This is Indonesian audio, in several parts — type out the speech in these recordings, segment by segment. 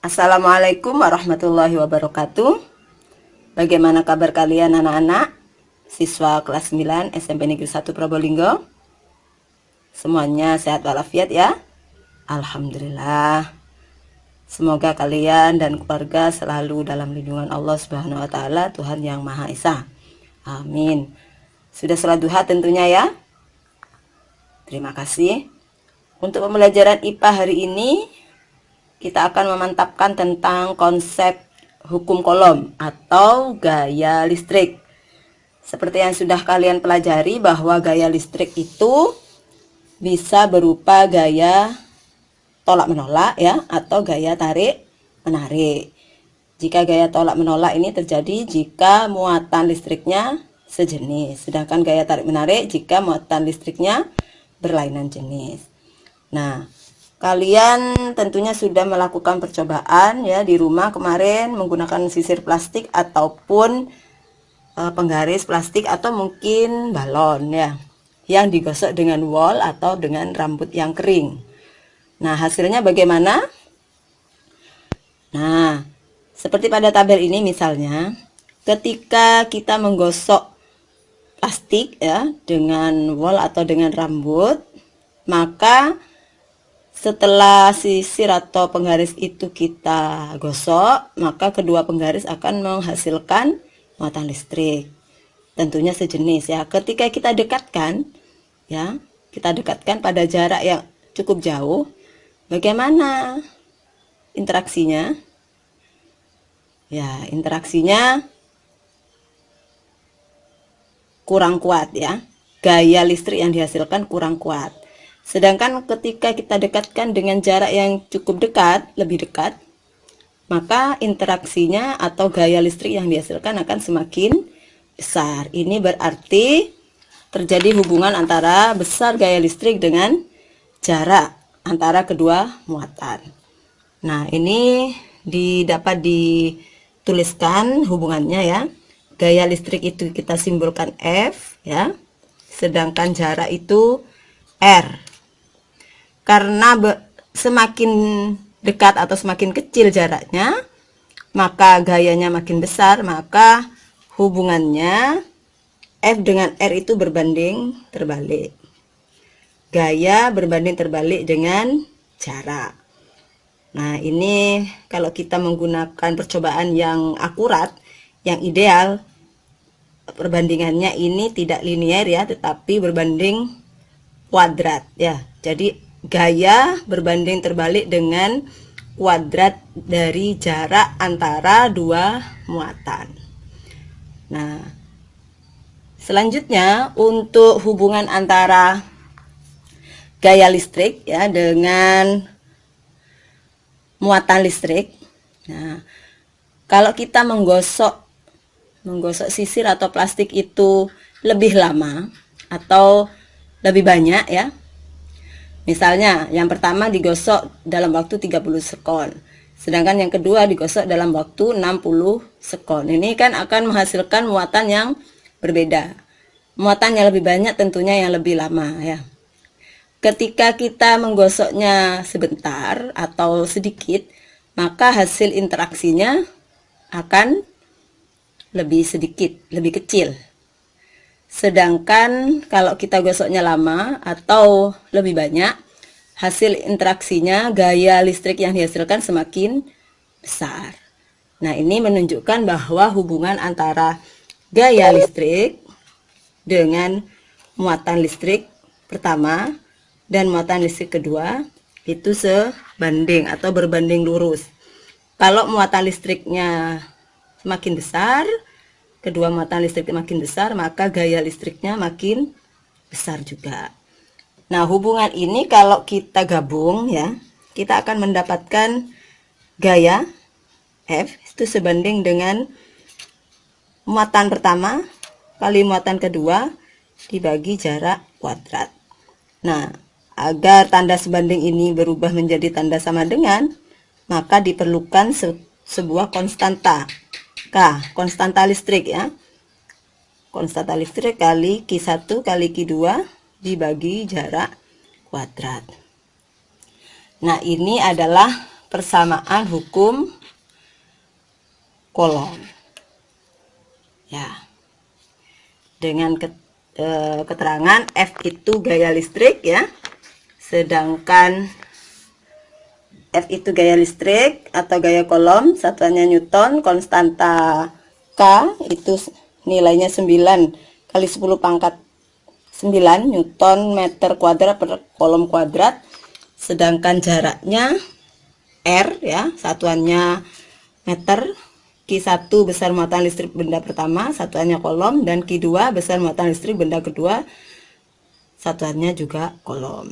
Assalamualaikum warahmatullahi wabarakatuh. Bagaimana kabar kalian anak-anak? Siswa kelas 9 SMP Negeri 1 Probolinggo. Semuanya sehat walafiat ya? Alhamdulillah. Semoga kalian dan keluarga selalu dalam lindungan Allah Subhanahu wa taala, Tuhan yang Maha Esa. Amin. Sudah sholat duha tentunya ya? Terima kasih. Untuk pembelajaran IPA hari ini kita akan memantapkan tentang konsep hukum Coulomb atau gaya listrik. Seperti yang sudah kalian pelajari bahwa gaya listrik itu bisa berupa gaya tolak-menolak ya, atau gaya tarik-menarik. Jika gaya tolak-menolak ini terjadi jika muatan listriknya sejenis, sedangkan gaya tarik-menarik jika muatan listriknya berlainan jenis. Nah, kalian tentunya sudah melakukan percobaan ya di rumah kemarin menggunakan sisir plastik ataupun penggaris plastik atau mungkin balon ya, yang digosok dengan wol atau dengan rambut yang kering. Nah, hasilnya bagaimana? Nah, seperti pada tabel ini misalnya, ketika kita menggosok plastik ya dengan wol atau dengan rambut, maka setelah sisir atau penggaris itu kita gosok, maka kedua penggaris akan menghasilkan muatan listrik. Tentunya sejenis ya. Ketika kita dekatkan ya, kita dekatkan pada jarak yang cukup jauh, bagaimana interaksinya? Ya, interaksinya kurang kuat ya. Gaya listrik yang dihasilkan kurang kuat. Sedangkan ketika kita dekatkan dengan jarak yang cukup dekat, lebih dekat, maka interaksinya atau gaya listrik yang dihasilkan akan semakin besar. Ini berarti terjadi hubungan antara besar gaya listrik dengan jarak antara kedua muatan. Nah, ini dapat dituliskan hubungannya ya. Gaya listrik itu kita simbolkan F ya. Sedangkan jarak itu R. Karena semakin dekat atau semakin kecil jaraknya, maka gayanya makin besar, maka hubungannya F dengan R itu berbanding terbalik. Gaya berbanding terbalik dengan jarak. Nah, ini kalau kita menggunakan percobaan yang akurat, yang ideal, perbandingannya ini tidak linear ya, tetapi berbanding kuadrat ya. Jadi gaya berbanding terbalik dengan kuadrat dari jarak antara dua muatan. Nah, selanjutnya untuk hubungan antara gaya listrik ya dengan muatan listrik. Nah, kalau kita menggosok sisir atau plastik itu lebih lama atau lebih banyak ya. Misalnya, yang pertama digosok dalam waktu 30 sekon. Sedangkan yang kedua digosok dalam waktu 60 sekon. Ini kan akan menghasilkan muatan yang berbeda. Muatan yang lebih banyak tentunya yang lebih lama ya. Ketika kita menggosoknya sebentar atau sedikit, maka hasil interaksinya akan lebih sedikit, lebih kecil. Sedangkan kalau kita gosoknya lama atau lebih banyak, hasil interaksinya gaya listrik yang dihasilkan semakin besar. Nah, ini menunjukkan bahwa hubungan antara gaya listrik dengan muatan listrik pertama dan muatan listrik kedua itu sebanding atau berbanding lurus. Kalau muatan listriknya semakin besar, kedua muatan listrik makin besar, maka gaya listriknya makin besar juga. Nah, hubungan ini kalau kita gabung ya, kita akan mendapatkan gaya F itu sebanding dengan muatan pertama kali muatan kedua dibagi jarak kuadrat. Nah, agar tanda sebanding ini berubah menjadi tanda sama dengan, maka diperlukan sebuah konstanta K, konstanta listrik ya. Konstanta listrik kali Q1 kali Q2 dibagi jarak kuadrat. Nah, ini adalah persamaan hukum Coulomb. Ya. Dengan keterangan F itu gaya listrik ya. Sedangkan F itu gaya listrik atau gaya Coulomb, satuannya Newton, konstanta K itu nilainya 9 kali 10 pangkat 9 Newton meter kuadrat per Coulomb kuadrat. Sedangkan jaraknya R ya, satuannya meter. Q1 besar muatan listrik benda pertama, satuannya Coulomb, dan Q2 besar muatan listrik benda kedua, satuannya juga Coulomb.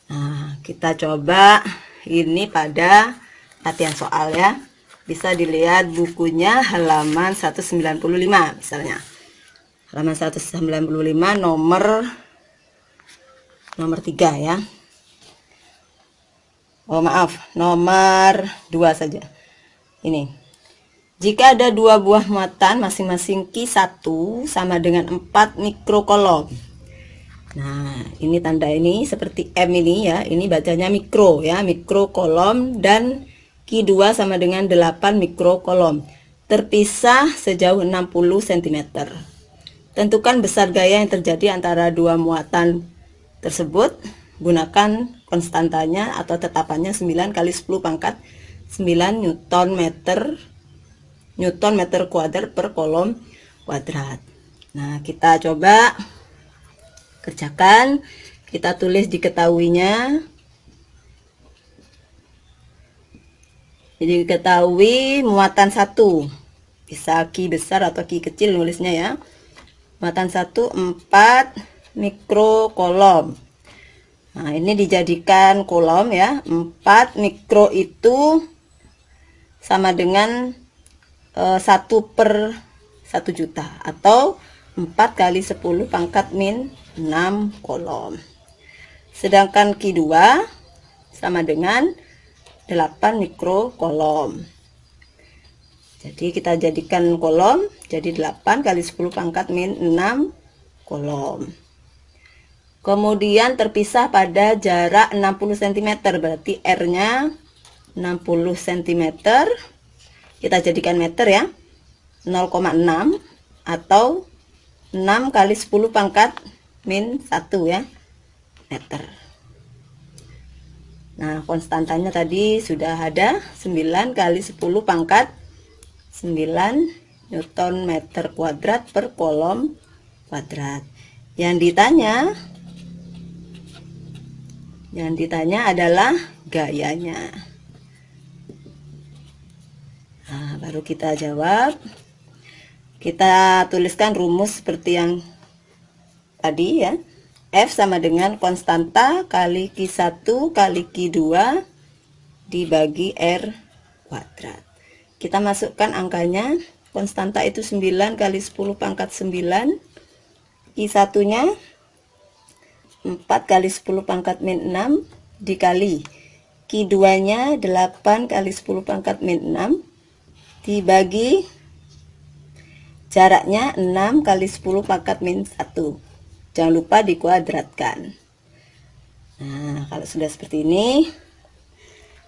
Nah, kita coba ini pada latihan soal ya. Bisa dilihat bukunya halaman 195 misalnya. Halaman 195 nomor 3 ya. Oh maaf, nomor 2 saja. Ini. Jika ada dua buah muatan masing-masing Q1 sama dengan 4 mikrocoulomb. Nah, ini tanda ini seperti M ini ya. Ini bacanya mikro ya, mikrocoulomb, dan Q2 sama dengan 8 mikrocoulomb. Terpisah sejauh 60 cm. Tentukan besar gaya yang terjadi antara dua muatan tersebut. Gunakan konstantanya atau tetapannya 9 kali 10 pangkat 9 Newton meter kuadrat per Coulomb kuadrat. Nah, kita coba kerjakan. Kita tulis diketahuinya. Jadi diketahui muatan 1. Bisa Q besar atau Q kecil nulisnya ya. Muatan 1 4 mikrocoulomb. Nah, ini dijadikan coulomb ya. 4 mikro itu sama dengan 1 per 1 juta atau 4 kali 10 pangkat min 6 coulomb. Sedangkan Q2 sama dengan 8 mikrocoulomb. Jadi kita jadikan coulomb jadi 8 kali 10 pangkat min 6 coulomb. Kemudian terpisah pada jarak 60 cm, berarti R-nya 60 cm. Kita jadikan meter ya, 0,6 atau 6 kali 10 pangkat min 1 ya, meter. Nah, konstantanya tadi sudah ada, 9 kali 10 pangkat 9 Newton meter kuadrat per Coulomb kuadrat. Yang ditanya adalah gayanya. Nah, baru kita jawab. Kita tuliskan rumus seperti yang tadi ya. F sama dengan konstanta kali Q1 kali Q2 dibagi R kuadrat. Kita masukkan angkanya. Konstanta itu 9 kali 10 pangkat 9. Q1 nya 4 kali 10 pangkat min 6 dikali Q2 nya 8 kali 10 pangkat min 6 dibagi jaraknya 6 kali 10 pangkat min 1. Jangan lupa dikuadratkan. Nah, kalau sudah seperti ini,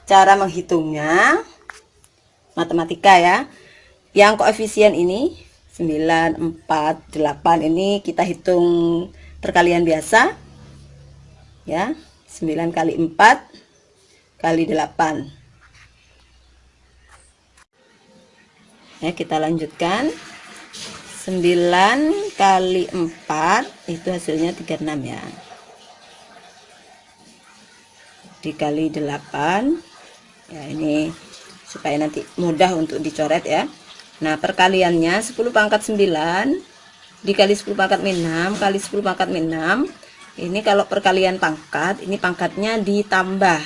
cara menghitungnya matematika ya. Yang koefisien ini 9, 4, 8 ini kita hitung perkalian biasa ya. 9 kali 4 kali 8. Ya, kita lanjutkan. 9 kali 4 itu hasilnya 36 ya. Dikali 8. Ya, ini supaya nanti mudah untuk dicoret ya. Nah, perkaliannya 10 pangkat 9 dikali 10 pangkat min 6 kali 10 pangkat min 6. Ini kalau perkalian pangkat, ini pangkatnya ditambah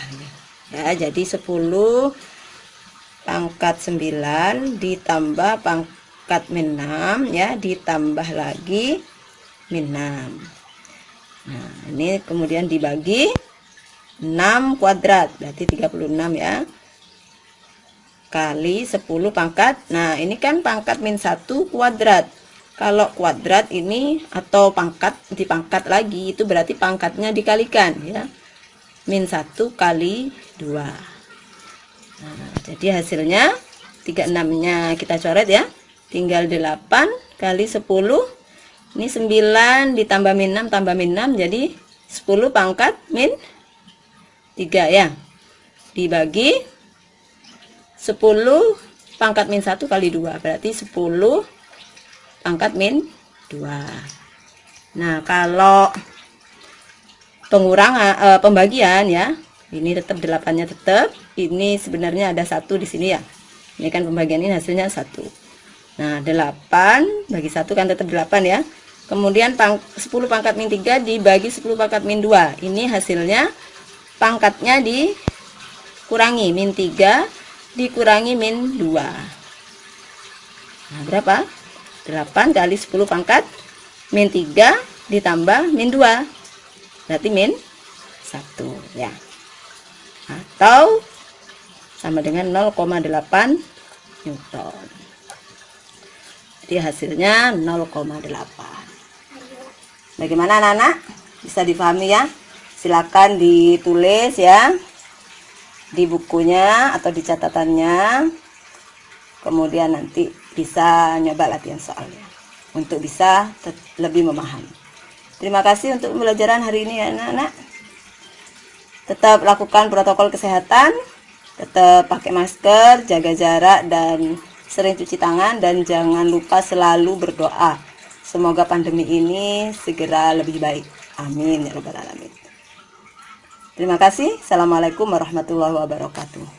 ya. Jadi 10 pangkat 9 ditambah pangkat min 6 ya, ditambah lagi min 6. Nah, ini kemudian dibagi 6 kuadrat, berarti 36 ya, kali 10 pangkat. Nah, ini kan pangkat min 1 kuadrat. Kalau kuadrat ini atau pangkat dipangkat lagi, itu berarti pangkatnya dikalikan ya. Min 1 kali 2. Nah, jadi hasilnya 36-nya kita coret ya. Tinggal 8 kali 10. Ini 9 ditambah min 6 tambah min 6 jadi 10 pangkat min 3 ya. Dibagi 10 pangkat min 1 kali 2 berarti 10 pangkat min 2. Nah, kalau pengurangan pembagian ya, ini tetap 8-nya tetap. Ini sebenarnya ada 1 di sini ya. Ini kan pembagian ini hasilnya 1. Nah, 8 bagi 1 kan tetap 8 ya. Kemudian 10 pangkat min 3 dibagi 10 pangkat min 2. Ini hasilnya pangkatnya dikurangi min 3 dikurangi min 2. Nah, berapa? 8 kali 10 pangkat min 3 ditambah min 2. Berarti min 1 ya. Atau sama dengan 0,8 Newton. Jadi hasilnya 0,8. Bagaimana anak-anak? Bisa dipahami ya? Silakan ditulis ya di bukunya atau di catatannya. Kemudian nanti bisa nyoba latihan soalnya untuk bisa lebih memahami. Terima kasih untuk pembelajaran hari ini ya anak-anak. Tetap lakukan protokol kesehatan, tetap pakai masker, jaga jarak dan sering cuci tangan, dan jangan lupa selalu berdoa. Semoga pandemi ini segera lebih baik. Amin ya rabbal alamin. Terima kasih. Assalamualaikum warahmatullahi wabarakatuh.